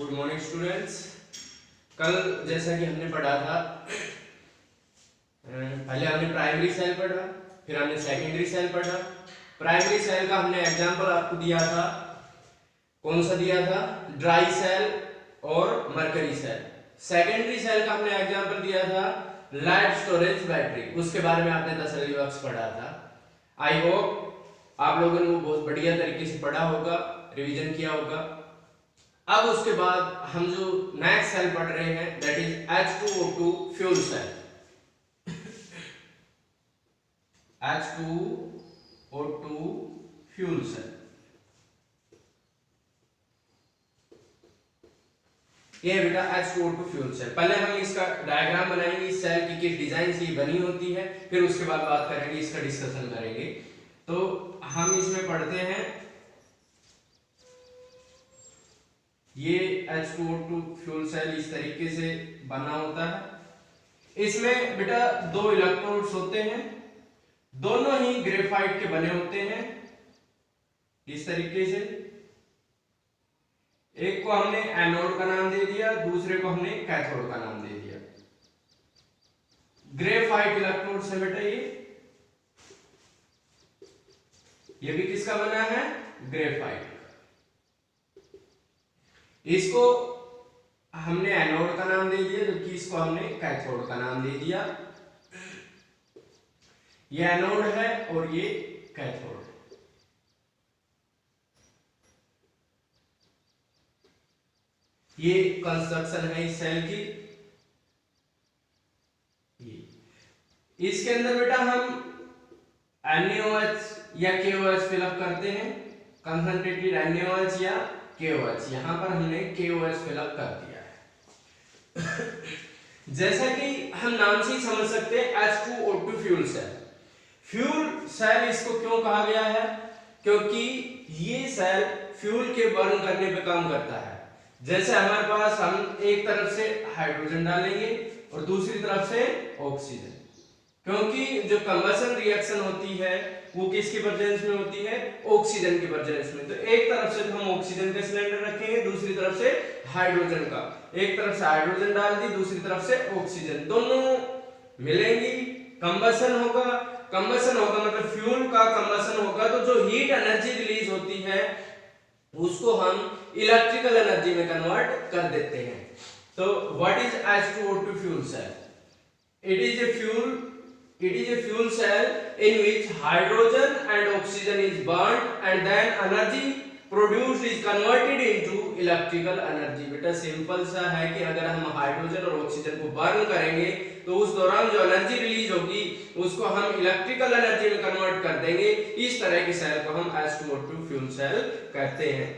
Good morning students. कल जैसा कि हमने पढ़ा था, पहले हमने प्राइमरी सेल पढ़ा, फिर हमने सेकेंडरी सेल पढ़ा। प्राइमरी सेल का हमने एग्जांपल आपको दिया था, कौन सा दिया था? ड्राई सेल और मरकरी सेल। सेकेंडरी सेल का हमने एग्जांपल दिया था लाइट स्टोरेज बैटरी, उसके बारे में आपने तसल्ली बख्श पढ़ा था। आई होप आप लोगों ने वो बहुत बढ़िया तरीके से पढ़ा होगा, रिवीजन किया होगा। अब उसके बाद हम जो नेक्स्ट सेल पढ़ रहे हैं that is H2O2 fuel cell. H2O2 fuel cell, ये है बेटा H2O2 फ्यूल सेल। पहले हम इसका डायग्राम बनाएंगे, इस सेल की किस डिजाइन से बनी होती है, फिर उसके बाद बात करेंगे, इसका डिस्कशन करेंगे। तो हम इसमें पढ़ते हैं, ये H2O2 फ्यूल सेल इस तरीके से बना होता है। इसमें बेटा दो इलेक्ट्रोड्स होते हैं, दोनों ही ग्रेफाइट के बने होते हैं इस तरीके से। एक को हमने एनोड का नाम दे दिया, दूसरे को हमने कैथोड का नाम दे दिया। ग्रेफाइट इलेक्ट्रोड से बेटा ये भी किसका बना है? ग्रेफाइट। इसको हमने एनोड का नाम दे दिया, जबकि इसको हमने कैथोड का नाम दे दिया। ये एनोड है और ये कैथोड। ये कंस्ट्रक्शन है इस सेल की। इसके अंदर बेटा हम NaOH या KOH फिलअप करते हैं, कंसंट्रेटेड NaOH या KOH। यहां पर हमने KOH फिलअप कर दिया है। जैसा कि हम नाम से ही समझ सकते हैं H2O2 fuel cell. Fuel cell इसको क्यों कहा गया है? क्योंकि ये सेल फ्यूल के बर्न करने पे काम करता है। जैसे हमारे पास हम एक तरफ से हाइड्रोजन डालेंगे और दूसरी तरफ से ऑक्सीजन, क्योंकि जो कंबशन रिएक्शन होती है वो किसकी प्रेजेंस में होती है? ऑक्सीजन की प्रेजेंस में। तो एक तरफ से हम ऑक्सीजन का सिलेंडर रखेंगे, दूसरी तरफ से हाइड्रोजन का। एक तरफ से हाइड्रोजन डाल दी, दूसरी तरफ से ऑक्सीजन, दोनों मिलेंगी, कंबशन होगा। कंबशन होगा मतलब फ्यूल का कंबशन होगा, तो जो हीट एनर्जी रिलीज होती है उसको हम इलेक्ट्रिकल एनर्जी में कन्वर्ट कर देते हैं। तो what is H2O2 fuel cell? It is a fuel cell in which hydrogen and oxygen is burnt and then energy produced is converted into electrical energy। बेटा सिंपल सा है कि अगर हम हाइड्रोजन और ऑक्सीजन को बर्न करेंगे तो उस दौरान जो एनर्जी रिलीज होगी उसको हम इलेक्ट्रिकल एनर्जी में कन्वर्ट कर देंगे। इस तरह की सेल को हम H2O2 फ्यूल सेल कहते हैं।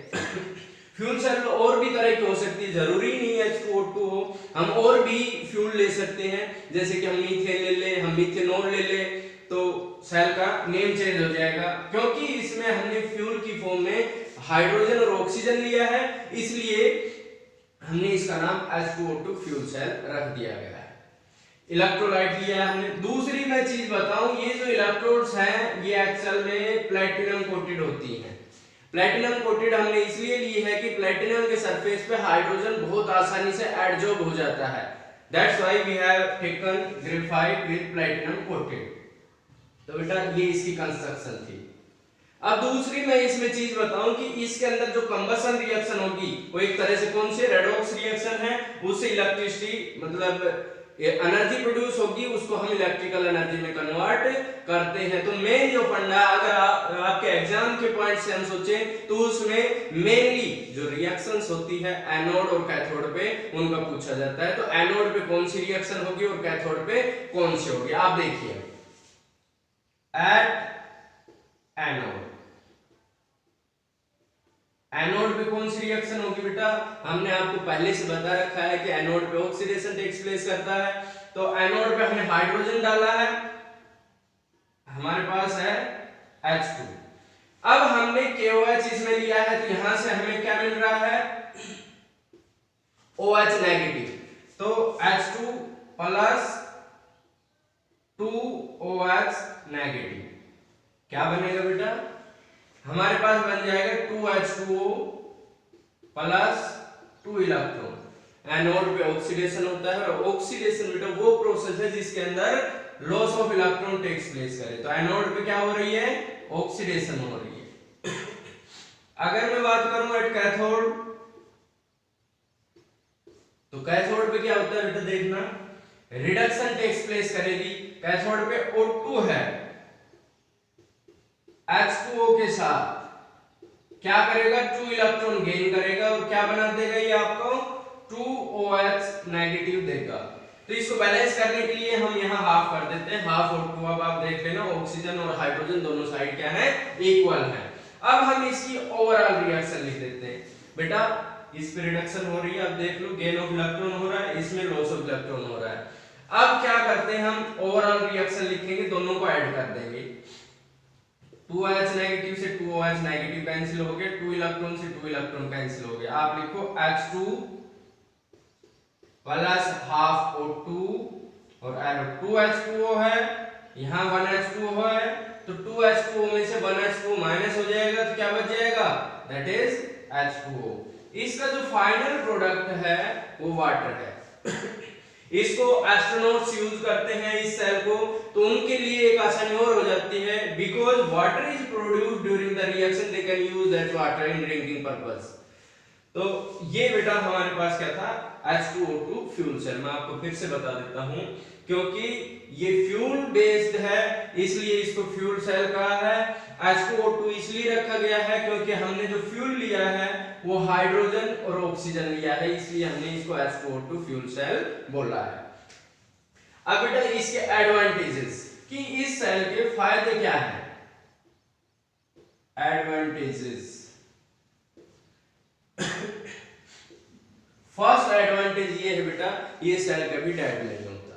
फ्यूल सेल और भी तरह की हो सकती है, जरूरी नहीं है H2O2 हो, हम और भी फ्यूल ले सकते हैं। जैसे कि हम मीथेन ले ले, हम मिथेनॉल ले ले, तो सेल का नेम चेंज हो जाएगा, क्योंकि इसमें हमने फ्यूल की फॉर्म में हाइड्रोजन और ऑक्सीजन लिया है, इसलिए हमने इसका नाम H2O2 फ्यूल सेल रख दिया गया है। इलेक्ट्रोलाइट लिया है हमने। दूसरी मैं चीज बताऊं, ये जो इलेक्ट्रोड्स हैं ये एक्चुअल में प्लैटिनम कोटेड होती हैं। प्लैटिनम कोटेड हमने इसलिए ली है कि प्लैटिनम के सरफेस पे हाइड्रोजन बहुत आसानी से एडजॉर्ब हो जाता है। That's why we have taken graphite with platinum coated. तो बेटा ये इसकी कंस्ट्रक्शन थी। अब दूसरी मैं इसमें चीज बताऊं कि इसके अंदर जो कंबशन रिएक्शन होगी वो एक तरह से कौन सी रेडॉक्स रिएक्शन है, उससे इलेक्ट्रिसिटी मतलब एनर्जी प्रोड्यूस होगी, उसको हम इलेक्ट्रिकल एनर्जी में कन्वर्ट करते हैं। तो मेन जो फंडा, अगर आपके एग्जाम के पॉइंट से हम सोचें तो उसमें मेनली जो रिएक्शंस होती है एनोड और कैथोड पे उनका पूछा जाता है। तो एनोड पे कौन सी रिएक्शन होगी और कैथोड पे कौन सी होगी, आप देखिए। एट एनोड पे कौन सी रिएक्शन होगी बेटा? हमने आपको पहले से बता रखा है कि एनोड पे ऑक्सीडेशन टेक्स प्लेस करता है। तो एनोड पे हमने हाइड्रोजन डाला है, हमारे पास है H2। अब हमने KOH इसमें लिया है, तो यहां से हमें क्या मिल रहा है? OH negative. तो H2 प्लस 2OH नेगेटिव क्या बनेगा बेटा? हमारे पास बन जाएगा 2H2O प्लस 2 इलेक्ट्रॉन। एनोड पे ऑक्सीडेशन होता है, और ऑक्सीडेशन बेटा वो प्रोसेस है जिसके अंदर loss of electron takes place करे। तो एनोड पे क्या हो रही है, ऑक्सीडेशन हो रही है। अगर मैं बात करूं एट कैथोड, तो कैथोड पे क्या होता है बेटा, देखना रिडक्शन टेक्स प्लेस करेगी। कैथोड पे O2 है, H2O के साथ क्या करेगा, 2 इलेक्ट्रॉन गेन करेगा और क्या बना देगा ये आपको 2OH नेगेटिव देगा। तो इसको बैलेंस करने के लिए हम यहाँ हाफ कर देते हैं, हाफ और 2। अब आप देख लेना ऑक्सीजन और हाइड्रोजन दोनों साइड क्या है, इक्वल है। अब हम इसकी ओवरऑल रिएक्शन लिख देते हैं। बेटा इस पे रिडक्शन हो रही है, अब देख लो गेन ऑफ इलेक्ट्रॉन हो रहा है, इसमें लॉस ऑफ इलेक्ट्रॉन हो रहा है। अब क्या करते हैं, हम ओवरऑल रिएक्शन लिखेंगे, दोनों को ऐड कर देंगे। 2OH नेगेटिव से 2OH नेगेटिव कैंसिल हो गए, 2 इलेक्ट्रॉन से 2 इलेक्ट्रॉन कैंसिल हो गए। आप लिखो H2 प्लस हाफ O2 और एरो 2H2O है, यहाँ 1H2O है, तो 2H2O में से 1H2O माइनस हो जाएगा, तो क्या बच जाएगा, दैट इज H2O। इसका जो फाइनल प्रोडक्ट है वो वाटर है। इसको एस्ट्रोनॉट्स यूज करते हैं इस सेल को, तो उनके लिए एक आसानी और हो जाती है, because water is produced during the reaction, they can use that water in drinking purpose. तो ये बेटा हमारे पास क्या था, H2O2 फ्यूल सेल। मैं आपको फिर से बता देता हूं, क्योंकि ये फ्यूल बेस्ड है इसलिए इसको फ्यूल सेल कहा है। H2O2 इसलिए रखा गया है क्योंकि हमने जो फ्यूल लिया है वो हाइड्रोजन और ऑक्सीजन लिया है, इसलिए हमने इसको H2O2 फ्यूल सेल बोला है। अब बेटा इसके एडवांटेजेस, कि इस सेल के फायदे क्या हैं। एडवांटेजेस, फर्स्ट एडवांटेज ये है बेटा, ये सेल कभी डेड नहीं होता।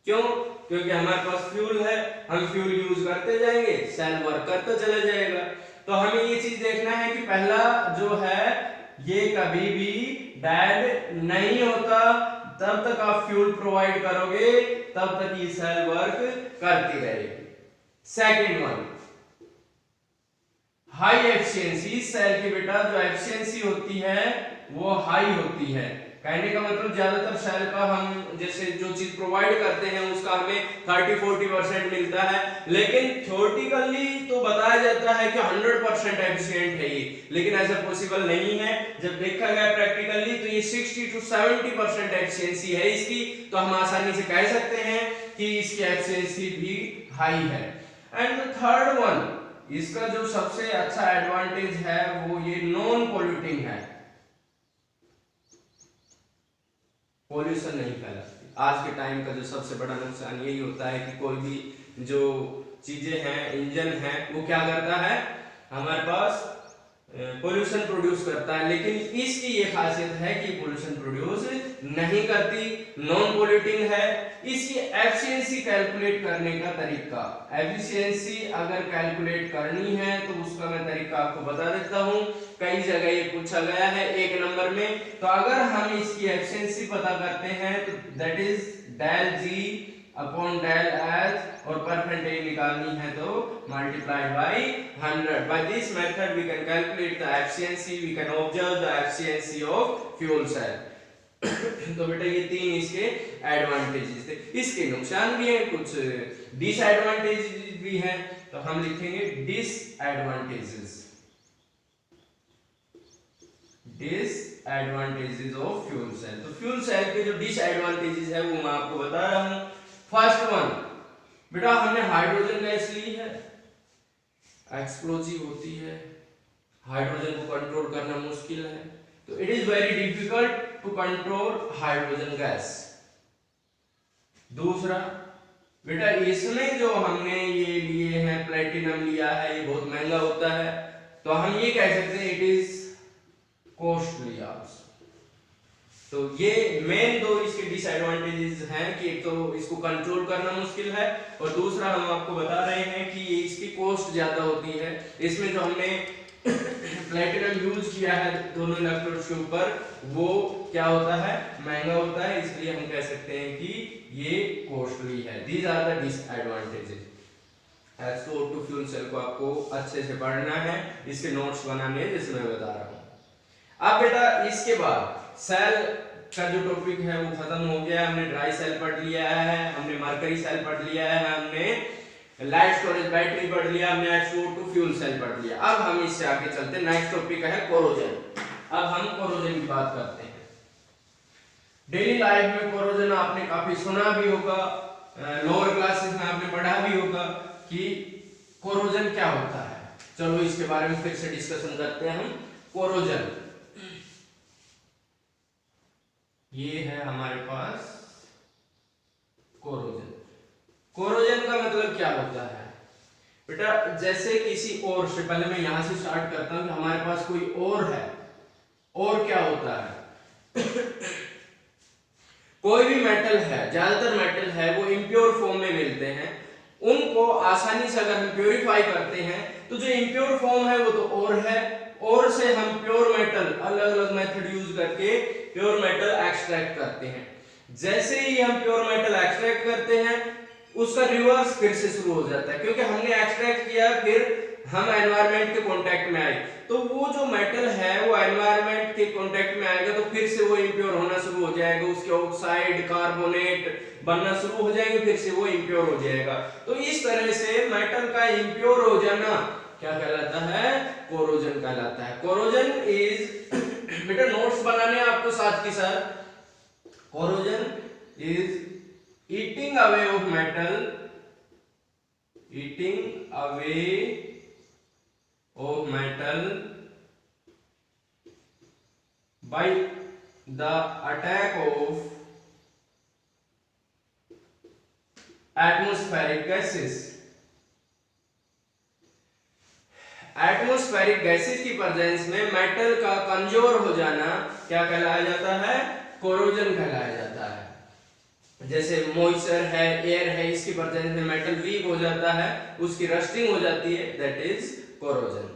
क्यों, क्योंकि हमारे पास फ्यूल है, हम फ्यूल यूज करते जाएंगे, सेल वर्क करता चला जाएगा। तो हमें ये चीज देखना है कि पहला जो है ये कभी भी डेड नहीं होता। तब तक आप फ्यूल प्रोवाइड करोगे तब तक ये सेल वर्क करती रहेगी। Second one, high efficiency. Cell की बेटा जो एफिशिएंसी होती है वो हाई होती है। कहने का मतलब ज्यादातर सेल का हम जैसे जो चीज प्रोवाइड करते हैं उसका हमें 30-40% मिलता है, लेकिन थ्योरेटिकली तो बताया जाता है कि 100% एफिशिएंट है ये, लेकिन ऐसा पॉसिबल नहीं है। जब देखा गया प्रैक्टिकली तो ये 60-70% एफिशिएंसी है इसकी, तो हम आसानी से कह सकते हैं कि इसकी एफिशिएंसी भी हाई है। एंड द थर्ड वन, इसका जो सबसे अच्छा एडवांटेज है वो ये नॉन पोल्यूटिंग है, पॉल्यूशन नहीं फैलाती। आज के टाइम का जो सबसे बड़ा नुकसान यही होता है कि कोई भी जो चीजें हैं, इंजन है, वो क्या करता है, हमारे पास पोल्यूशन प्रोड्यूस करता है, लेकिन इसकी ये खासियत है कि पोल्यूशन प्रोड्यूस नहीं करती, नॉन पोल्यूटिंग है। इसकी एफिशिएंसी कैलकुलेट करने का तरीका, एफिशिएंसी अगर कैलकुलेट करनी है तो उसका मैं तरीका आपको बता देता हूं। कई जगह ये पूछा गया है 1 नंबर में। तो अगर हम इसकी एफिशिएंसी पता करते हैं तो that is del G upon del H, और परसेंटेज निकालनी है तो multiplied by 100। By this method we can calculate the efficiency, we can observe the efficiency of fuel cell. तो बेटा ये 3 इसके एडवांटेजेस थे। इसके नुकसान भी हैं, कुछ डिसएडवांटेजेस भी हैं, तो हम लिखेंगे disadvantages, disadvantages of fuel cell. तो फ्यूल सेल के जो डिसएडवांटेजेस है वो मैं आपको बता रहा हूं। फर्स्ट वन, बेटा हमने हाइड्रोजन गैस ली है, एक्सप्लोजिव होती है, हाइड्रोजन को कंट्रोल करना मुश्किल है, तो it is very difficult to control hydrogen gas. दूसरा बेटा इसमें जो हमने ये लिए हैं, प्लेटिनम लिया है, ये बहुत महंगा होता है, तो हम ये कह सकते हैं इट इज कॉस्टली आल्सो। तो ये मेन दो इसके डिसएडवांटेजेस हैं कि एक तो इसको कंट्रोल करना मुश्किल है, और दूसरा हम आपको बता रहे हैं कि ये इसकी कॉस्ट ज्यादा होती है। इसमें जो हमने प्लेटिनम यूज किया है दोनों इलेक्ट्रोड्स के ऊपर, वो क्या होता है, महंगा होता है, इसलिए हम कह सकते हैं कि ये कॉस्टली है। These are the disadvantages. H2O2 fuel cell को आपको अच्छे से पढ़ना है, इसके नोट्स बनाने हैं जैसे मैं बता रहा हूं। अब बेटा इसके बाद सेल का जो टॉपिक है वो खत्म हो गया। हमने ड्राई सेल पढ़ लिया है, हमने मरकरी सेल पढ़ लिया है, हमने लाइट स्टोरेज बैटरी पढ़ लिया, हमने H2O2 फ्यूल सेल पढ़ लिया। अब हम इससे आगे चलते हैं, नेक्स्ट टॉपिक है कोरोजन। अब हम कोरोजन की बात करते हैं। डेली लाइफ में कोरोजन आपने काफी सुना भी होगा, लोअर क्लासेस में आपने पढ़ा भी होगा कि कोरोजन क्या होता है। चलो इसके बारे में फिर से डिस्कशन करते हैं हम। कोरोजन ये है हमारे पास कोरोजन। कोरोजन का मतलब क्या होता है बेटा, जैसे किसी और से, पहले मैं यहां से स्टार्ट करता हूं कि हमारे पास कोई और है, और क्या होता है कोई भी मेटल है, ज्यादातर मेटल है वो इम्प्योर फॉर्म में मिलते हैं, उनको आसानी से अगर हम प्योरीफाई करते हैं तो जो इम्प्योर फॉर्म है वो तो और है, और से हम प्योर मेटल अलग अलग मेथड यूज करके प्योर मेटल एक्सट्रैक्ट करते हैं। जैसे ही हम प्योर मेटल एक्सट्रैक्ट करते हैं उसका रिवर्स फिर से शुरू हो जाता है, क्योंकि हमने एक्सट्रैक्ट किया फिर हम एनवायरनमेंट के कांटेक्ट में आए, तो वो जो मेटल है वो एनवायरनमेंट के कांटेक्ट में आएगा तो फिर से वो इम्प्योर होना शुरू हो जाएगा, उसके ऑक्साइड कार्बोनेट बनना शुरू हो जाएंगे, फिर से वो इम्प्योर हो जाएगा। तो इस तरह से मेटल का इम्प्योर हो जाना क्या कहलाता है, कोरोजन कहलाता है। कोरोजन इज बेटा नोट्स बनाने आपको साथ के साथ, corrosion is eating away of metal, eating away of metal by the attack of atmospheric gases। Atmospheric gases की प्रेजेंस में मेटल का कमजोर हो जाना क्या कहलाया जाता है, कोरोजन कहलाया जाता है। जैसे मॉइस्चर है, एयर है, इसकी प्रेजेंस में मेटल वीक हो जाता है, उसकी रस्टिंग हो जाती है, दैट इज कोरोजन।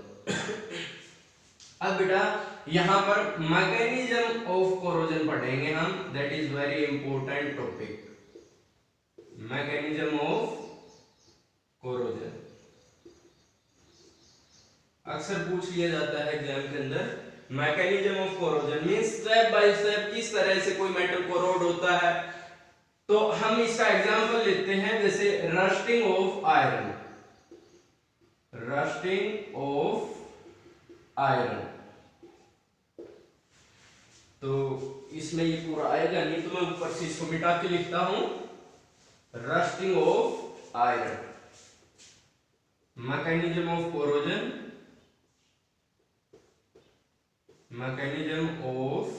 अब बेटा यहां पर मैकेनिज्म ऑफ कोरोजन पढ़ेंगे हम, that is very important topic, mechanism of corrosion. अक्सर पूछ लिया जाता है एग्जाम के अंदर, mechanism of corrosion means step by step किस तरह से कोई मेटल कोरोड होता है। तो हम इसका एग्जांपल लेते हैं, जैसे rusting of iron, rusting of iron, तो इसमें ये पूरा आएगा नहीं तो मैं ऊपर से इसको मिटा के लिखता हूं, rusting of iron, mechanism of corrosion, mechanism of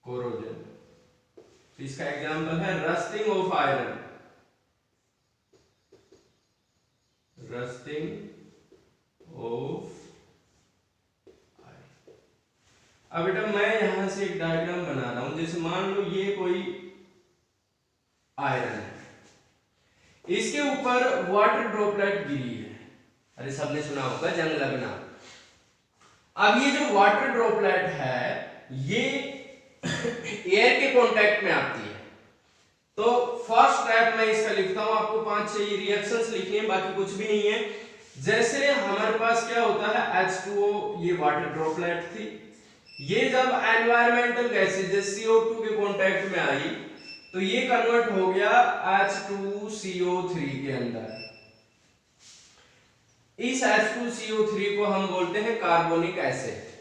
corrosion. तो इसका एग्जांपल है rusting of iron, rusting of iron. अब बेटा मैं यहां से एक डायग्राम बना रहा हूं, जैसे मान लो ये कोई आयरन है, इसके ऊपर वाटर ड्रॉपलेट गिरी है, अरे सबने सुना होगा जंग लगना। अब ये जो वाटर ड्रॉपलेट है ये एयर के कांटेक्ट में आती है, तो फर्स्ट स्टेप मैं इसका लिखता हूं, आपको 5-6 रिएक्शंस लिखनी है, बाकी कुछ भी नहीं है। जैसे हमारे पास क्या होता है H2O, ये वाटर ड्रॉपलेट थी, ये जब एनवायरमेंटल गैसेस जैसे CO2 के कांटेक्ट में आई तो ये कन्वर्ट हो गया H2CO3 के अंदर। इस H2CO3 को हम बोलते हैं कार्बोनिक एसिड।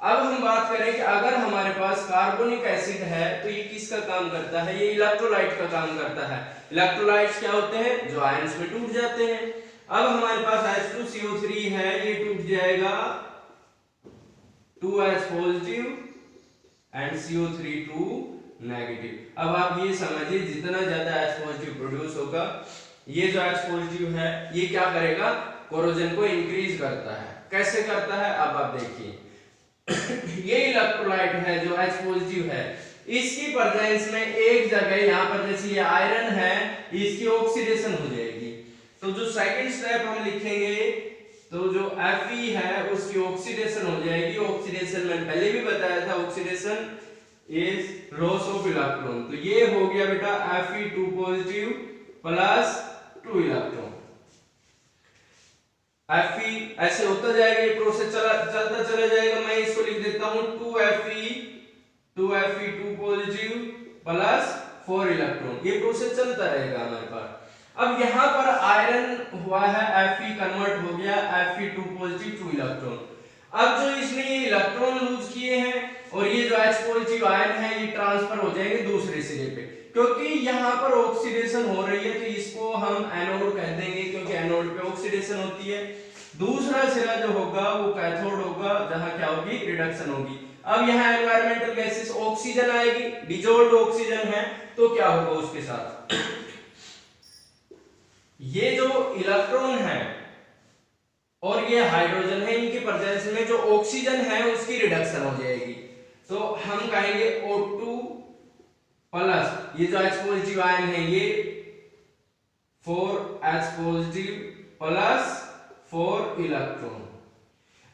अब हम बात करें कि अगर हमारे पास कार्बोनिक एसिड है तो ये किसका काम करता है, ये इलेक्ट्रोलाइट का काम करता है। इलेक्ट्रोलाइट्स क्या होते हैं, जो आयंस में टूट जाते हैं। अब हमारे पास H2CO3 है, ये टूट जाएगा 2H positive and CO3 2 negative. अब आप ये समझिए जितना ज्यादा H पॉजिटिव प्रोड्यूस होगा, ये जो H पॉजिटिव है ये क्या करेगा, कोरोजन को इंक्रीज करता है। कैसे करता है अब आप देखिए, ये इलेक्ट्रोलाइट है जो H पॉजिटिव है, इसकी प्रेजेंस में एक जगह यहाँ पर जैसे ये आयरन है इसकी ऑक्सीडेशन हो जाएगी। तो जो सेकंड स्टेप हम लिखेंगे तो जो Fe है उसकी ऑक्सीडेशन हो जाएगी। ऑक्सीडेशन मैंने पहले भी बताया था, oxidation is loss of electron. तो ये हो गया बेटा Fe2 positive plus 2 electron. Fe ऐसे होता जाएगा, ये प्रोसेस चलता चला जाएगा। मैं इसको लिख देता हूं 2Fe 4 इलेक्ट्रॉन। ये प्रोसेस चलता रहेगा हमारे पास। अब यहाँ पर आयरन हुआ है Fe कन्वर्ट हो गया Fe2 पॉजिटिव 2 इलेक्ट्रॉन। अब जो इसने ये इलेक्ट्रॉन लूज किए हैं और ये जो H पॉजिटिव आयन है ये ट्रांसफर हो जाएंगे दूसरे सिरे पे, क्योंकि यहाँ पर ऑक्सीडेशन हो रही है तो इसको हम एनोड कह देंगे, क्योंकि एनोड पे ऑक्सीडेशन होती है। दूसरा सिरा जो होगा वो कैथोड होगा, जहां क्या होगी, रिडक्शन होगी। अब यहाँ एनवायरमेंटल गैसेस ऑक्सीजन आएगी, डिजोल्व्ड ऑक्सीजन है, तो क्या होगा उसके साथ ये जो इलेक्ट्रॉन है और ये हाइड्रोजन है, इनके प्रेजेंस में जो ऑक्सीजन है उसकी रिडक्शन हो जाएगी। तो हम कहेंगे O2 प्लस ये जो H पॉजिटिव आयन है ये 4H positive plus 4 electron.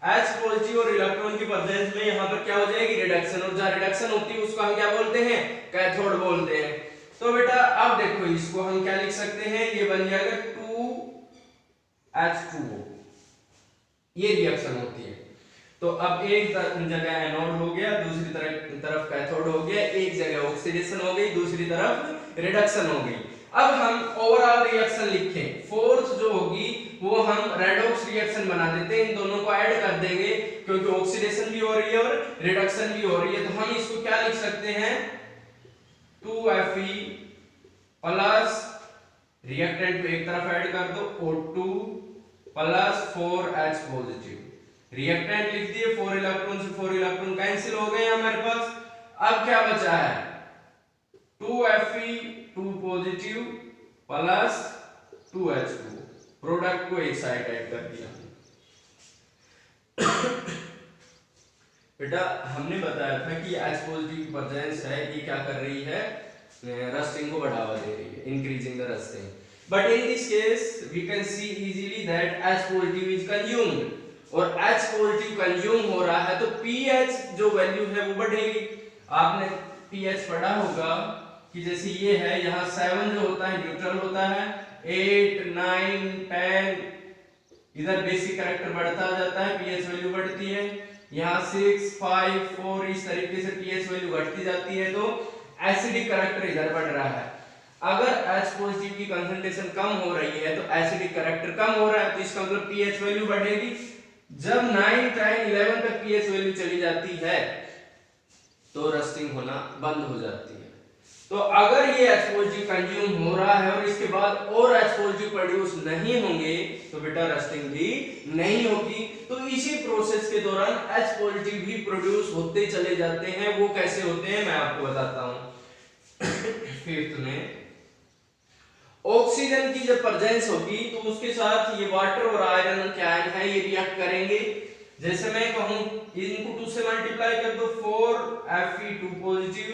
H positive और इलेक्ट्रॉन की प्रेजेंस में यहां पर क्या हो जाएगी, रिडक्शन, और जहां रिडक्शन होती है उसको हम क्या बोलते हैं, कैथोड बोलते हैं। तो बेटा अब देखो इसको हम क्या लिख सकते हैं, ये बन जाएगा 2H2O, ये रिएक्शन होती है। तो अब एक जगह एनोड हो गया, दूसरी तरफ कैथोड हो गया, एक जगह ऑक्सीडेशन हो गई, दूसरी तरफ रिडक्शन हो गई। अब हम ओवरऑल रिएक्शन लिखें, फोर्थ जो होगी वो हम रेडॉक्स रिएक्शन बना देते हैं, इन दोनों को ऐड कर देंगे क्योंकि ऑक्सीडेशन भी हो रही है और रिडक्शन भी हो रही है। तो हम इसको क्या लिख सकते हैं, 2Fe प्लस रिएक्टेंट को एक तरफ ऐड कर दो O2 plus 4H positive, reactant लिख दिए, 4 इलेक्ट्रॉन से 4 इलेक्ट्रॉन कैंसिल हो गए हमारे पास। अब क्या बचा है, 2Fe2 positive plus 2H2, product को एक साइड ऐड कर दिया। बेटा हमने बताया था कि H पॉजिटिव की प्रेजेंस है, ये क्या कर रही है, रस्टिंग को बढ़ावा दे रही है, increasing the rusting. But in this case we can see easily that H positive is consumed, और H पॉजिटिव कंज्यूम हो रहा है तो pH जो वैल्यू है वो बढ़ेगी। आपने pH पढ़ा होगा कि जैसे ये है, यहाँ 7 जो होता है न्यूट्रल होता है, 8 9 10 इधर बेसिक कैरेक्टर बढ़ता जाता है, pH वैल्यू बढ़ती है, यहाँ 6 5 4 इस तरीके से pH वैल्यू घटती जाती है, तो एसिडिक कैरेक्टर इधर बढ़ रहा है। अगर H पॉजिटिव की कंसंट्रेशन कम हो रही है तो एसिडिक कैरेक्टर कम हो रहा है, तो इसका मतलब pH वैल्यू बढ़ेगी। जब 9 10 11 तक pH वैल्यू चली जाती है तो रस्टिंग होना बंद हो जाती है। तो अगर ये H पॉजिटिव कंज्यूम हो रहा है और इसके बाद और H पॉजिटिव प्रोड्यूस नहीं होंगे तो बेटा रस्टिंग भी नहीं होगी। तो इसी प्रोसेस के दौरान H पॉजिटिव भी प्रोड्यूस होते चले जाते हैं। वो कैसे होते हैं मैं आपको बताता हूं। फिफ्थ में ऑक्सीजन की जब प्रेजेंस होगी तो उसके साथ ये वाटर और आयरन के आयन है ये रिएक्ट करेंगे। जैसे मैं कहूं इनको 2 से मल्टीप्लाई कर दो, 4Fe2 पॉजिटिव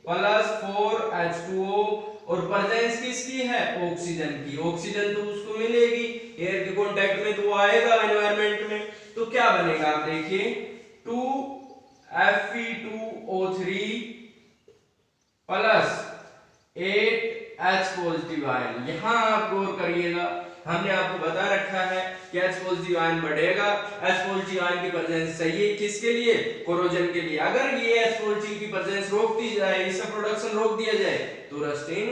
प्लस 4H2O, और प्रेजेंस किसकी है, ऑक्सीजन की। ऑक्सीजन तो उसको मिलेगी एयर के कांटेक्ट में, तो वो आएगा एनवायरनमेंट में, तो क्या बनेगा आप देखिए 2Fe2O3 plus 8H positive ion. यहां आप गौर करिएगा, हमने आपको बता रखा है कि H पॉजिटिव आयन बढ़ेगा। H पॉजिटिव आयन की प्रेजेंस चाहिए किसके लिए, कोरोजन के लिए। अगर ये H पॉजिटिव की प्रेजेंस रोक दी जाए, इसका प्रोडक्शन रोक दिया जाए तो रस्टिंग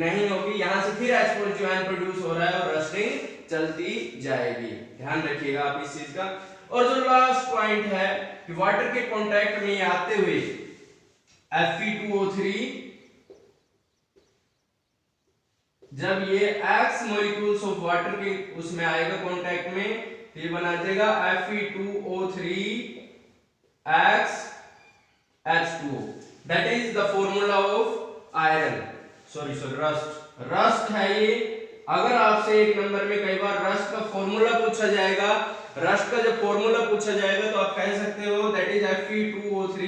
नहीं होगी। यहां से फिर H पॉजिटिव आयन प्रोड्यूस हो रहा है और रस्टिंग चलती जाएगी। ध्यान रखिएगा आप इस चीज का। और जो लास्ट पॉइंट है कि वाटर के कांटेक्ट में आते हुए Fe2O3 जब ये X मॉलिक्यूल्स ऑफ वाटर के उसमें आएगा कांटेक्ट में, ये बना देगा Fe2O3 X H2O। That is the formula of iron, sorry rust है ये। अगर आपसे एक नंबर में कई बार रस्ट का फॉर्मूला पूछा जाएगा, रस्ट का जब फॉर्मूला पूछा जाएगा तो आप कह सकते हो that is Fe2O3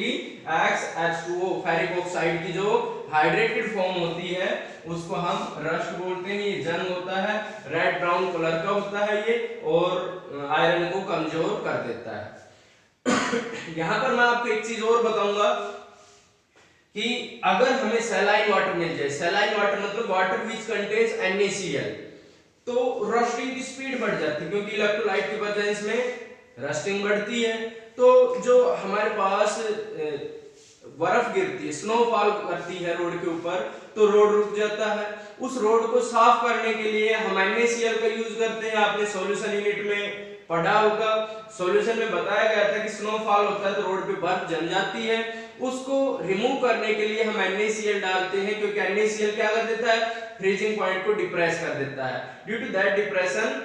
X H2O। Ferric oxide की जो हाइड्रेटेड फॉर्म होती है उसको हम रस्ट बोलते हैं। ये जंग होता है, रेड ब्राउन कलर का होता है ये, और आयरन को कमजोर कर देता है। यहां पर मैं आपको एक चीज और बताऊंगा कि अगर हमें सैलाइन वाटर मिल जाए, सैलाइन वाटर मतलब वाटर विच कंटेन्स NaCl, तो रस्टिंग की स्पीड बढ़ जाती है क्योंकि इलेक्ट्रोलाइट की प्रेजेंस में रस्टिंग बढ़ती है। तो जो हमारे पास बर्फ गिरती है, स्नोफॉल करती है रोड के ऊपर, तो रोड रुक जाता है। उस रोड को साफ करने के लिए हम NaCl का यूज करते हैं। आपने सॉल्यूशन यूनिट में पढ़ा होगा, सॉल्यूशन में बताया गया था कि स्नोफॉल होता है तो रोड पे बर्फ जम जाती है, उसको रिमूव करने के लिए हम NaCl डालते हैं, क्योंकि NaCl क्या कर देता है, फ्रीजिंग पॉइंट को डिप्रेस कर देता है। Due to that depression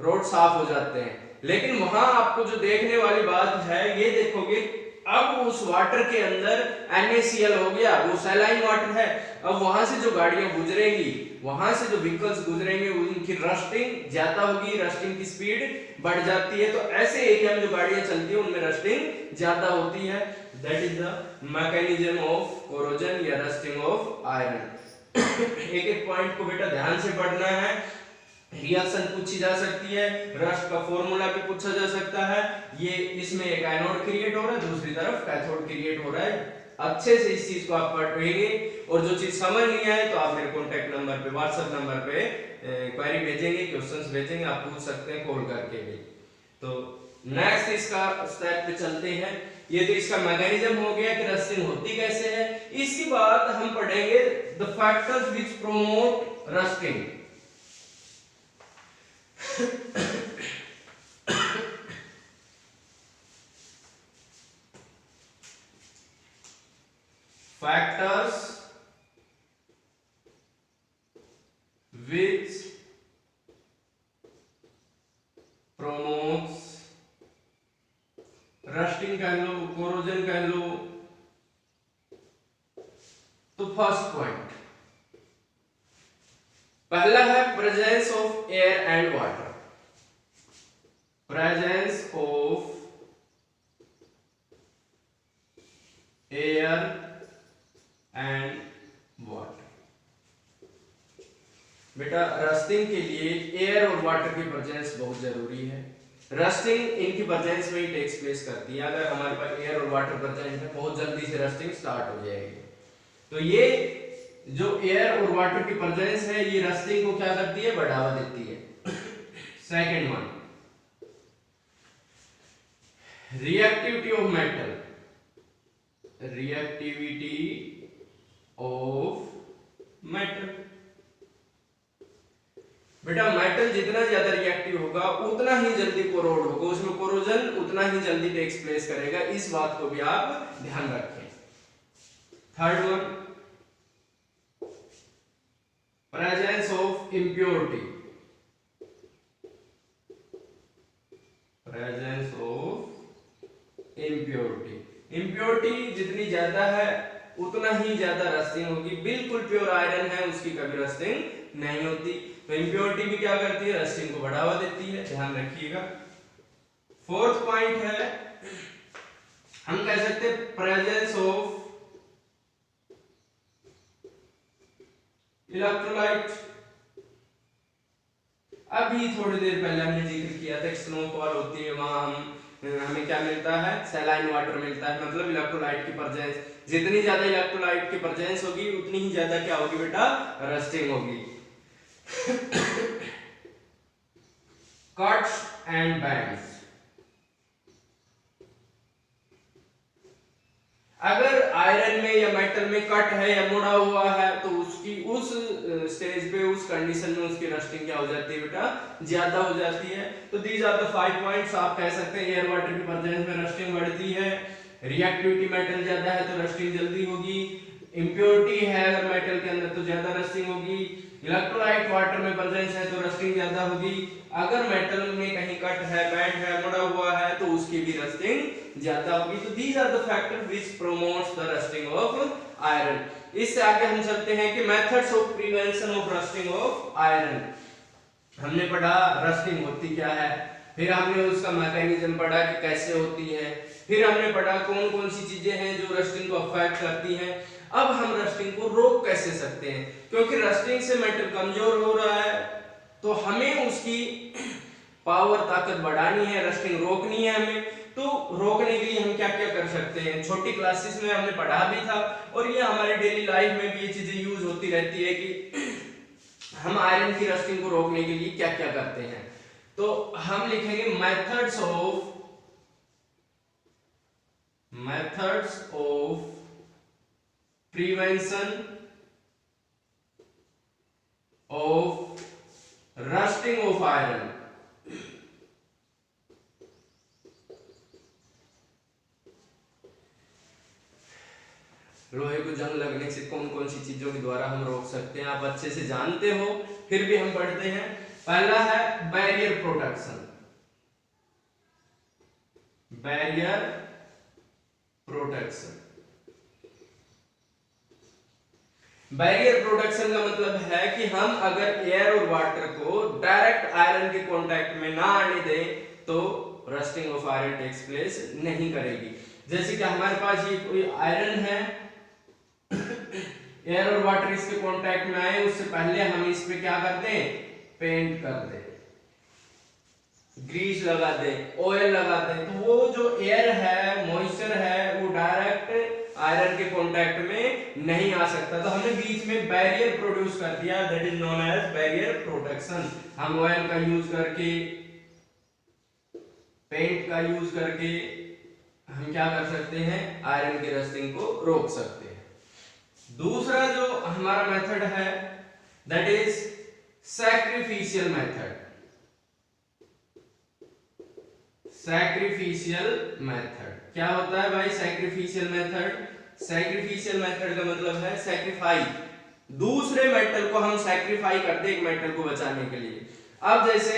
road साफ हो जाते हैं। लेकिन वहां आपको जो देखने वाली बात है, ये देखोगे अब उस वाटर के अंदर NaCl हो गया, वो सैलाइन वाटर है। अब वहां से जो गाड़ियां गुजरेंगी, वहां से जो व्हीकल्स गुजरेंगे, उनकी रस्टिंग ज्यादा होगी, रस्टिंग की स्पीड बढ़ जाती है। तो ऐसे एरिया में जो गाड़ियां चलती है उनमें रस्टिंग ज्यादा होती है। That is the mechanism of corrosion या रस्टिंग ऑफ आयरन। एक एक पॉइंट को बेटा ध्यान से पढ़ना है। रिएक्शन पूछी जा सकती है, रस्ट का फॉर्मूला भी पूछा जा सकता है। ये इसमें एक एनोड क्रिएट हो रहा है, दूसरी तरफ कैथोड क्रिएट हो रहा है। अच्छे से इस चीज को आप पढ़ेंगे, और जो चीज समझ नहीं आए तो आप मेरे कॉन्टेक्ट नंबर पे, व्हाट्सएप नंबर पे क्वेरी भेजेंगे, क्वेश्चंस भेजेंगे, आप पूछ सकते हैं कॉल करके भी। तो नेक्स्ट इसका स्टेप पे चलते हैं। ये तो इसका मैकेनिज्म हो गया कि रस्टिंग होती कैसे है। इसके बाद हम पढ़ेंगे the factors which promote rusting. factors which promotes rusting कह लो, कोरोजन कह लो। तो फर्स्ट पॉइंट पहला है presence of air and water. Presence of air and water. बेटा रस्टिंग के लिए एयर और वाटर की प्रेजेंस बहुत जरूरी है। रस्टिंग इनकी प्रेजेंस में ही टेक्स प्लेस करती है। अगर हमारे पास एयर और वाटर प्रेजेंट है, बहुत जल्दी से रस्टिंग स्टार्ट हो जाएगी। तो ये जो एयर और वाटर की प्रेजेंस है, ये रस्टिंग को क्या करती है, बढ़ावा देती है। Second one, reactivity of metal. Reactivity of metal. बेटा मेटल जितना ज्यादा रिएक्टिव होगा उतना ही जल्दी कोरोड होगा, उसमें कोरोजन उतना ही जल्दी टेक्स प्लेस करेगा। इस बात को भी आप ध्यान रखें। Third one, presence of impurity. Presence of impurity. Impurity जितनी ज्यादा है उतना ही ज्यादा रस्टिंग होगी। बिल्कुल प्योर आयरन है, उसकी कभी रस्टिंग नहीं होती। तो इम्प्योरिटी भी क्या करती है, रस्टिंग को बढ़ावा देती है, ध्यान रखिएगा। फोर्थ पॉइंट है, हम कह सकते हैं प्रेजेंस ऑफ इलेक्ट्रोलाइट। अभी थोड़ी देर पहले हमने जिक्र किया था, स्नोफॉल होती है, वहां हमें क्या मिलता है, सैलाइन वाटर मिलता है। मतलब इलेक्ट्रोलाइट की प्रेजेंस, जितनी ज्यादा इलेक्ट्रोलाइट की प्रेजेंस होगी उतनी ही ज्यादा क्या होगी बेटा, रस्टिंग होगी। Cuts and bands. अगर आयरन में या मेटल में कट है या मुड़ा हुआ है तो उसकी उस स्टेज पे, उस कंडीशन में उसकी रस्टिंग क्या हो जाती है बेटा, ज्यादा हो जाती है। तो दीज आर द 5 पॉइंट्स। आप कह सकते हैं एयर वाटर की प्रेजेंस में रस्टिंग बढ़ती है, रिएक्टिविटी मेटल ज्यादा है तो रस्टिंग जल्दी होगी, इम्प्योरिटी है अगर मेटल के अंदर तो ज्यादा रस्टिंग होगी, इलेक्ट्रोलाइट वाटर में प्रेजेंस है तो रस्टिंग ज्यादा होगी, अगर मेटल में कहीं कट है, बैंड है, मुड़ा हुआ है तो उसकी भी रस्टिंग ज्यादा होगी। तो these are the factor which promotes the rusting of iron. इससे आगे हम चलते हैं कि methods of prevention of rusting of iron. हमने पढ़ा रस्टिंग होती क्या है, फिर हमने उसका मैकेनिज्म पढ़ा कि कैसे होती है, फिर हमने पढ़ा कौन कौन सी चीजें हैं जो रस्टिंग को अफेक्ट करती हैं। अब हम रस्टिंग को रोक कैसे सकते हैं, क्योंकि रस्टिंग से मेटल कमजोर हो रहा है तो हमें उसकी पावर, ताकत बढ़ानी है, रस्टिंग रोकनी है हमें। तो रोकने के लिए हम क्या क्या कर सकते हैं, छोटी क्लासेस में हमने पढ़ा भी था और ये हमारे डेली लाइफ में भी ये चीजें यूज होती रहती है कि हम आयरन की रस्टिंग को रोकने के लिए क्या क्या करते हैं। तो हम लिखेंगे methods methods of prevention of rusting of iron. लोहे को जंग लगने से कौन कौन सी चीजों के द्वारा हम रोक सकते हैं, आप अच्छे से जानते हो फिर भी हम पढ़ते हैं। पहला है barrier protection. Barrier protection, barrier protection का मतलब है कि हम अगर एयर और वाटर को डायरेक्ट आयरन के कांटेक्ट में ना आने दें तो rusting of iron takes place नहीं करेगी। जैसे कि हमारे पास ये कोई आयरन है, एयर और वाटर इसके कांटेक्ट में आए उससे पहले हम इस पे क्या कर दें, पेंट कर दें, ग्रीस लगा दें, ऑयल लगा दें, तो वो जो एयर है, मॉइस्चर है, वो डायरेक्ट आयरन के कांटेक्ट में नहीं आ सकता। तो हमने बीच में बैरियर प्रोड्यूस कर दिया, that is known as barrier protection. हम ऑयल का यूज करके, पेंट का यूज करके हम क्या कर सकते हैं, आयरन की रस्टिंग को रोक सकते हैं। दूसरा जो हमारा मेथड है that is sacrificial method. Sacrificial method क्या होता है भाई? सैक्रिफिशियल मेथड, सैक्रिफिशियल मेथड का मतलब है सैक्रिफाई, दूसरे मेटल को हम सैक्रिफाई करते एक मेटल को बचाने के लिए। अब जैसे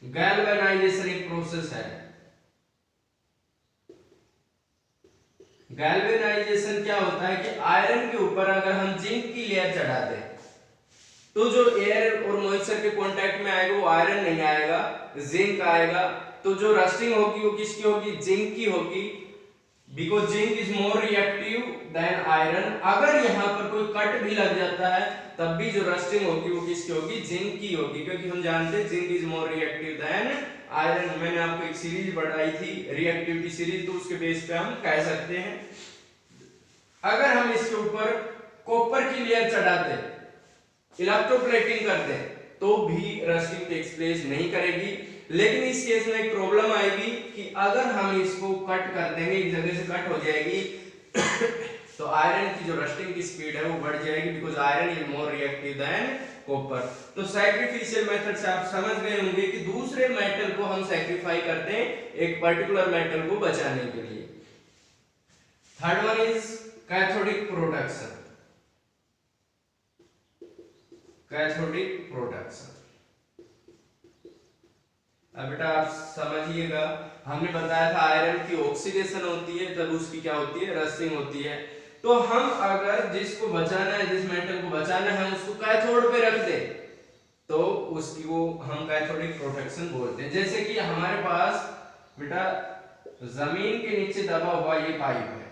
गैल्वेनाइजेशन एक प्रोसेस है। गैल्वेनाइजेशन क्या होता है कि आयरन के ऊपर अगर हम जिंक की लेयर चढ़ा दें तो जो एयर और मॉइस्चर के कांटेक्ट में आएगा वो आयरन नहीं आएगा, जिंक आएगा। तो जो रस्टिंग होगी वो किसकी होगी? जिंक की होगी, because zinc is more reactive than iron. अगर यहाँ पर कोई कट भी लग जाता है तब भी जो रस्टिंग होगी वो किसकी होगी? जिंक की होगी, क्योंकि हम जानते हैं zinc is more reactive than iron. मैंने आपको एक सीरीज बढ़ाई थी रिएक्टिविटी सीरीज, तो उसके बेस पे हम कह सकते हैं। अगर हम इसके ऊपर कॉपर की लेयर चढ़ाते, इलेक्ट्रोप्लेटिंग करते तो भी रस्टिंग टेक्स प्लेस नहीं करेगी। लेकिन इस केस में एक प्रॉब्लम आएगी कि अगर हम इसको कट कर देंगे, एक जगह से कट हो जाएगी तो आयरन की जो रस्टिंग की स्पीड है वो बढ़ जाएगी, because iron is more reactive than copper. तो सैक्रिफिशियल मेथड से आप समझ गए होंगे कि दूसरे मेटल को हम सैक्रिफाई करते हैं एक पर्टिकुलर मेटल को बचाने के लिए। Third one is cathodic protection. Cathodic protection, अब बेटा आप समझिएगा, हमने बताया था आयरन की ऑक्सीडेशन होती है तब उसकी क्या होती है? रस्टिंग होती है। तो हम अगर जिसको बचाना है, जिस मेटल को बचाना है उसको कैथोड पे रख दे तो उसकी वो हम कैथोडिक प्रोटेक्शन बोलते हैं। जैसे कि हमारे पास बेटा जमीन के नीचे दबा हुआ ये पाइप है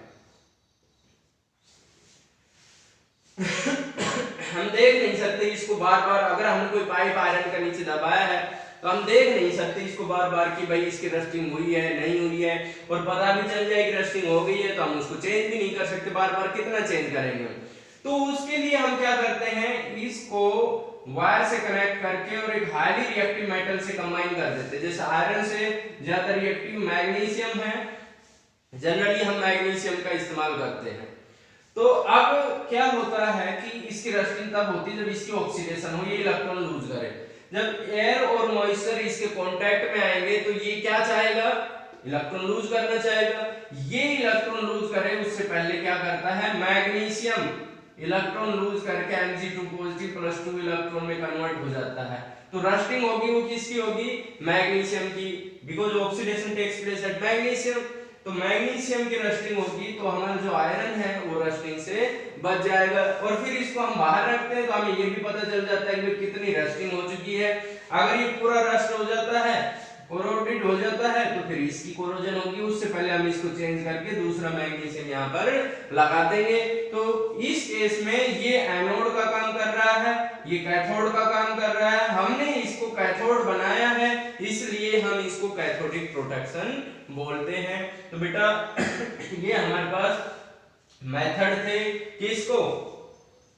हम देख नहीं सकते इसको बार बार, अगर हमने कोई पाइप आयरन का नीचे दबाया है तो हम देख नहीं सकते इसको बार बार कि भाई इसकी रस्टिंग हुई है नहीं हुई है, और पता भी चल जाए कि रस्टिंग हो गई है तो हम उसको चेंज भी नहीं कर सकते, बार बार कितना चेंज करेंगे। तो उसके लिए हम क्या करते हैं, इसको वायर से कनेक्ट करके और एक हाईली रिएक्टिव मेटल से कंबाइन कर देते हैं। जैसे आयरन से ज्यादा रिएक्टिव मैग्नीशियम है, जनरली हम मैग्नीशियम का इस्तेमाल करते हैं। तो अब क्या होता है कि इसकी रस्टिंग तब होती है जब इसकी ऑक्सीडेशन हो, ये इलेक्ट्रॉन लूज करे। जब एयर और मॉइस्चर इसके कांटेक्ट में आएंगे तो ये क्या चाहेगा? इलेक्ट्रॉन लूज करना चाहेगा। ये इलेक्ट्रॉन लूज करे उससे पहले क्या करता है? मैग्नीशियम इलेक्ट्रॉन लूज करके Mg2 पॉजिटिव +2 इलेक्ट्रॉन में कन्वर्ट हो जाता है। तो रस्टिंग होगी वो किसकी होगी? मैग्नीशियम की, because oxidation takes place at magnesium. तो मैग्नीशियम की रस्टिंग होगी तो हमारा जो आयरन है वो रस्टिंग से बच जाएगा। और फिर इसको हम बाहर रखते हैं तो हमें ये भी पता चल जाता है कि कितनी रस्टिंग हो चुकी है। अगर ये पूरा रस्ट हो जाता है, कोरोडेड हो जाता है, तो फिर इसकी कोरोजन होगी, उससे पहले हम इसको चेंज करके दूसरा मैग्नीशियम यहाँ पर लगा देंगे। तो इस केस में ये एनोड का काम कर रहा है, ये कैथोड का काम कर रहा है। हमने इसको कैथोड बनाया है इसलिए हम इसको कैथोडिक प्रोटेक्शन बोलते हैं। तो बेटा ये हमारे पास मेथड थे किसको?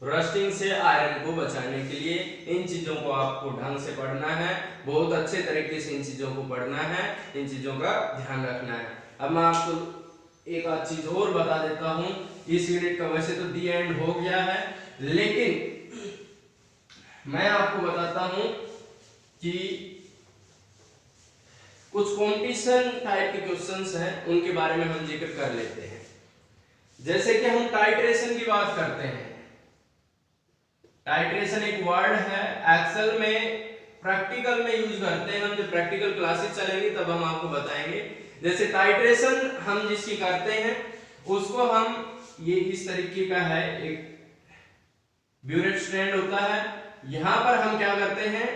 रस्टिंग से आयरन को बचाने के लिए। इन चीजों को आपको ढंग से पढ़ना है, बहुत अच्छे तरीके से इन चीजों को पढ़ना है, इन चीजों का ध्यान रखना है। अब मैं आपको एक आध चीज और बता देता हूं, इस यूनिट का वैसे तो दी एंड हो गया है, लेकिन मैं आपको बताता हूं कि कुछ कंपटीशन टाइप के क्वेश्चंस हैं, उनके बारे में हम जिक्र कर लेते हैं। जैसे कि हम टाइट्रेशन की बात करते हैं। टाइट्रेशन एक वर्ड है, एक्सेल में प्रैक्टिकल में यूज करते हैं हम, जब प्रैक्टिकल क्लासेस चलेंगी तब हम आपको बताएंगे। जैसे टाइट्रेशन हम जिसकी करते हैं उसको हम, ये इस तरीके का है, एक ब्यूरेट स्ट्रैंड होता है, यहां पर हम क्या करते हैं,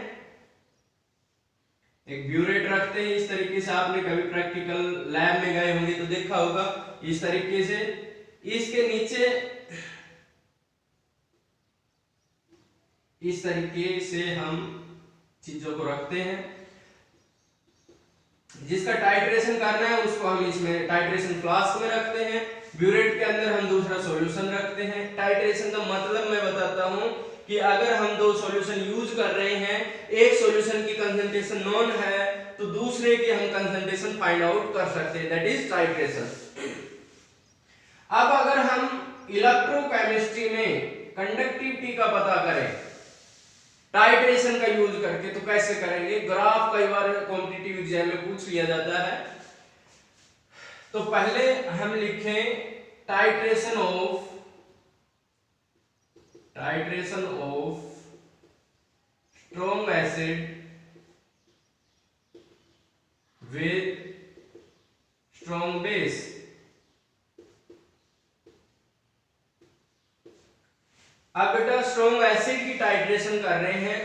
एक ब्यूरेट रखते हैं इस तरीके से। आपने कभी प्रैक्टिकल लैब में गए होंगे तो देखा होगा इस तरीके से। इसके नीचे इस तरीके से हम चीजों को रखते हैं। जिसका टाइट्रेशन करना है उसको हम इसमें टाइट्रेशन फ्लास्क में रखते हैं, ब्यूरेट के अंदर हम दूसरा सॉल्यूशन रखते हैं। टाइट्रेशन का मतलब मैं बताता हूं कि अगर हम दो सॉल्यूशन यूज कर रहे हैं, एक सॉल्यूशन की कंसंट्रेशन नॉन है तो दूसरे की हम कंसंट्रेशन फाइंड आउट कर सकते हैं, दैट इज टाइट्रेशन। अब अगर हम इलेक्ट्रोकेमिस्ट्री में कंडक्टिविटी का पता करें टाइट्रेशन का यूज करके, तो कैसे करेंगे? ग्राफ कई बार कॉम्पिटिटिव एग्जाम में पूछ लिया जाता है। तो पहले हम लिखें titration of strong acid with strong base. अब बेटा स्ट्रॉन्ग एसिड की टाइट्रेशन कर रहे हैं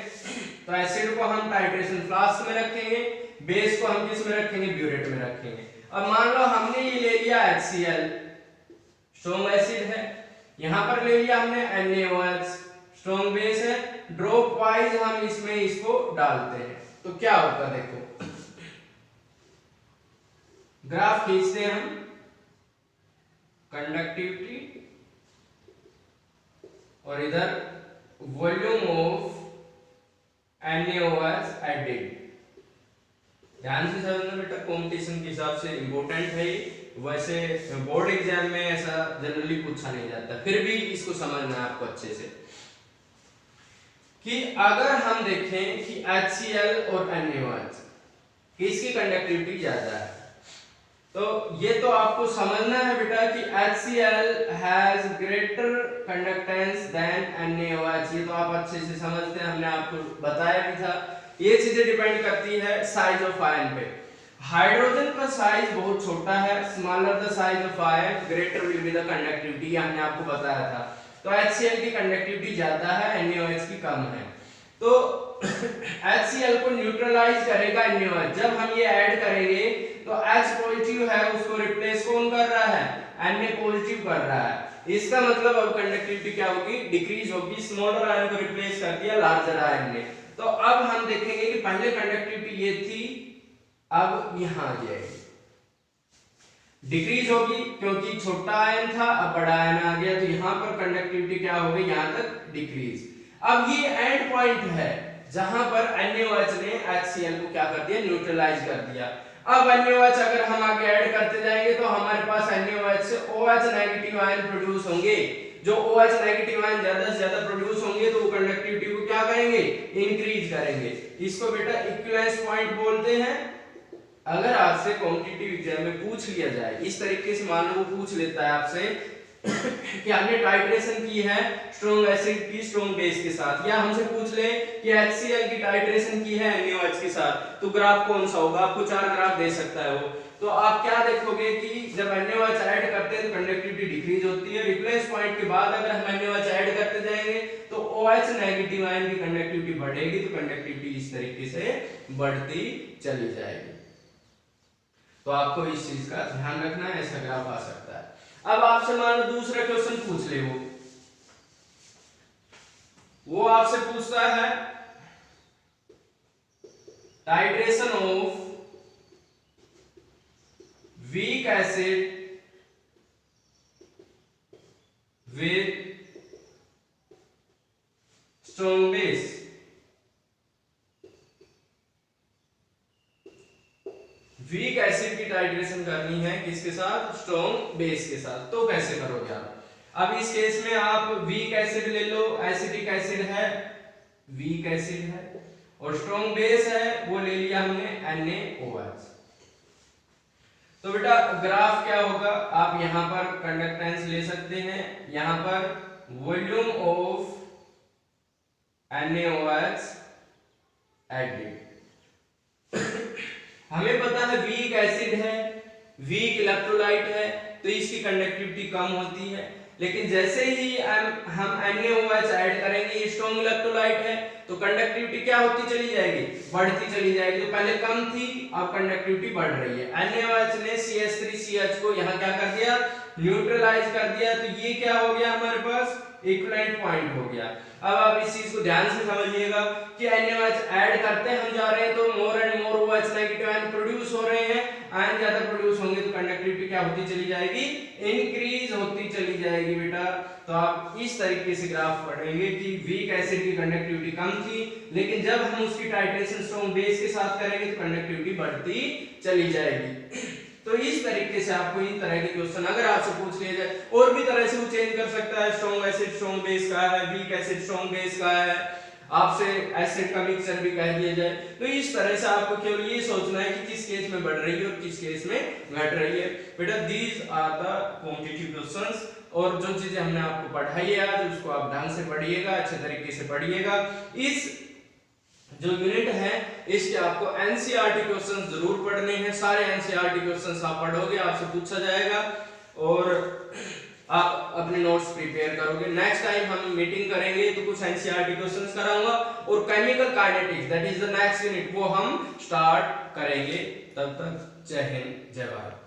तो एसिड को हम टाइट्रेशन फ्लास्क में रखेंगे, बेस को हम किस में रखेंगे? ब्यूरेट में रखेंगे। अब मान लो हमने ये ले लिया HCl, स्ट्रॉन्ग एसिड है, यहां पर ले लिया हमने NaOH, स्ट्रॉन्ग बेस है, ड्रॉप वाइज हम इसमें इसको डालते हैं तो क्या होगा? देखो ग्राफ खींचते हैं हम, कंडक्टिविटी और इधर वॉल्यूम ऑफ NaOH एडेड। ध्यान से समझना बेटा, कंपटीशन के हिसाब से इंपॉर्टेंट है ये, वैसे बोर्ड एग्जाम में ऐसा जनरली पूछा नहीं जाता, फिर भी इसको समझना है आपको अच्छे से कि अगर हम देखें कि HCl और NaOH किसकी कंडक्टिविटी ज्यादा है, तो ये तो आपको समझना है बेटा कि HCl has greater conductance than NaOH। ये तो आप अच्छे से समझते हैं, हमने आपको बताया भी था। ये चीजें डिपेंड करती है साइज ऑफ आयन पे। हाइड्रोजन का साइज बहुत छोटा है, smaller the size of ion greater will be the conductivity, हमने आपको बताया था। तो HCl की कंडक्टिविटी ज्यादा है, NaOH की कम है। तो HCl को न्यूट्रलाइज करेगा NaOH। जब हम ये ऐड करेंगे तो H पॉजिटिव है उसको रिप्लेस कौन कर रहा है? Na पॉजिटिव कर रहा है। इसका मतलब अब कंडक्टिविटी क्या होगी? डिक्रीज होगी। स्मॉलर आयन को रिप्लेस कर दिया लार्जर आयन ने। तो अब हम देखेंगे कि पहले कंडक्टिविटी ये थी, अब यहां आ जाएगी, डिक्रीज होगी क्योंकि छोटा आयन था, अब बड़ा आयन आ गया, तो यहां पर कंडक्टिविटी क्या हो गई? यहां तक डिक्रीज। अब ये एंड पॉइंट है जहां पर NaOH ने HCl को क्या कर दिया? न्यूट्रलाइज कर दिया। अब NaOH अगर हम आगे ऐड करते जाएंगे तो हमारे पास NaOH से OH नेगेटिव आयन प्रोड्यूस होंगे। जो OH नेगेटिव आयन ज्यादा से ज्यादा प्रोड्यूस होंगे तो वो कंडक्टिविटी को क्या करेंगे? इंक्रीज करेंगे। इसको बेटा इक्विवेलेंस पॉइंट बोलते हैं। अगर आपसे कॉम्पिटिटिव एग्जाम में पूछ लिया जाए इस तरीके से, मान लो वो पूछ लेता है आपसे कि हमने टाइट्रेशन की है स्ट्रॉन्ग एसिड की स्ट्रॉन्ग बेस के साथ, या हमसे पूछ ले कि HCl की टाइट्रेशन की है NaOH के साथ, तो ग्राफ कौन सा होगा? आपको 4 ग्राफ दे सकता है वो। तो आप क्या देखोगे कि जब NaOH ऐड करते हैं तो कंडक्टिविटी डिक्रीज होती है। रिप्लेस पॉइंट के बाद अगर हम NaOH ऐड करते जाएंगे तो OH नेगेटिव आयन की कंडक्टिविटी बढ़ेगी, तो कंडक्टिविटी इस तरीके से बढ़ती चली जाएगी। तो आपको इस चीज का ध्यान रखना है, ऐसा ग्राफ आ सकता है। अब आपसे मान लो दूसरा क्वेश्चन पूछ ले, वो आपसे पूछता है titration of weak acid with strong base. Weak acid की टाइट्रेशन करनी है किसके साथ, स्ट्रॉन्ग बेस के साथ। तो कैसे करोगे आप? अब इस केस में आप वीक एसिड ले लो, एसिटिक एसिड है, वीक एसिड है, और स्ट्रॉन्ग बेस है वो ले लिया हमने NaOH। तो बेटा ग्राफ क्या होगा, आप यहां पर कंडक्टेंस ले सकते हैं, यहां पर वॉल्यूम ऑफ NaOH एडिड। हमें पता है वीक एसिड है, वीक इलेक्ट्रोलाइट है, तो इसकी कंडक्टिविटी कम होती है। लेकिन जैसे ही हम NaOH ऐड करेंगे, ये स्ट्रॉन्ग इलेक्ट्रोलाइट है, तो कंडक्टिविटी क्या होती चली जाएगी, बढ़ती चली जाएगी। तो पहले कम थी, अब कंडक्टिविटी बढ़ रही है। NaOH ने CH3CH को यहाँ क्या कर दिया, न्यूट्रलाइज कर दिया। तो ये क्या हो गया हमारे पास, इक्विवेलेंट पॉइंट हो गया। अब आप इस चीज को ध्यान से समझिएगा कि NaOH ऐड करते हम जा रहे हैं तो more and more OH negative ion produce हो रहे हैं। आयन ज्यादा प्रोड्यूस होंगे तो कंडक्टिविटी क्या होती चली जाएगी, इंक्रीज होती चली जाएगी बेटा। तो आप इस तरीके से ग्राफ पढ़ेंगे कि वीक एसिड की कंडक्टिविटी कम थी, लेकिन जब हम उसकी टाइट्रेशन स्ट्रॉन्ग बेस के साथ करेंगे तो कंडक्टिविटी बढ़ती चली जाएगी। तो इस तरीके से आपको इन तरह के क्वेश्चन अगर आपसे पूछ लिया जाए, और भी तरह से वो चेंज कर सकता है, स्ट्रॉन्ग एसिड स्ट्रॉन्ग बेस का है, वीक एसिड स्ट्रॉन्ग बेस का है, आपसे एसिड का मिक्सचर भी कह दिया जाए। तो इस तरह से आपको केवल ये सोचना है कि किस केस में बढ़ रही है और किस केस में घट रही है। बेटा these are the competitive questions, और जो चीजें हमने आपको पढ़ाई है आज उसको आप ढंग से पढ़िएगा, अच्छे तरीके से पढ़िएगा। इस जो यूनिट है इसके आपको एनसीईआरटी क्वेश्चंस जरूर पढ़ने हैं, सारे एनसीईआरटी क्वेश्चंस आप पढ़ोगे, आपसे पूछा जाएगा और आप अपने नोट्स प्रिपेयर करोगे। नेक्स्ट टाइम हम मीटिंग करेंगे तो कुछ एनसीईआरटी क्वेश्चंस कराऊंगा और chemical kinetics that is the next unit वो हम स्टार्ट करेंगे। तब तक जय हिंद, जय भारत।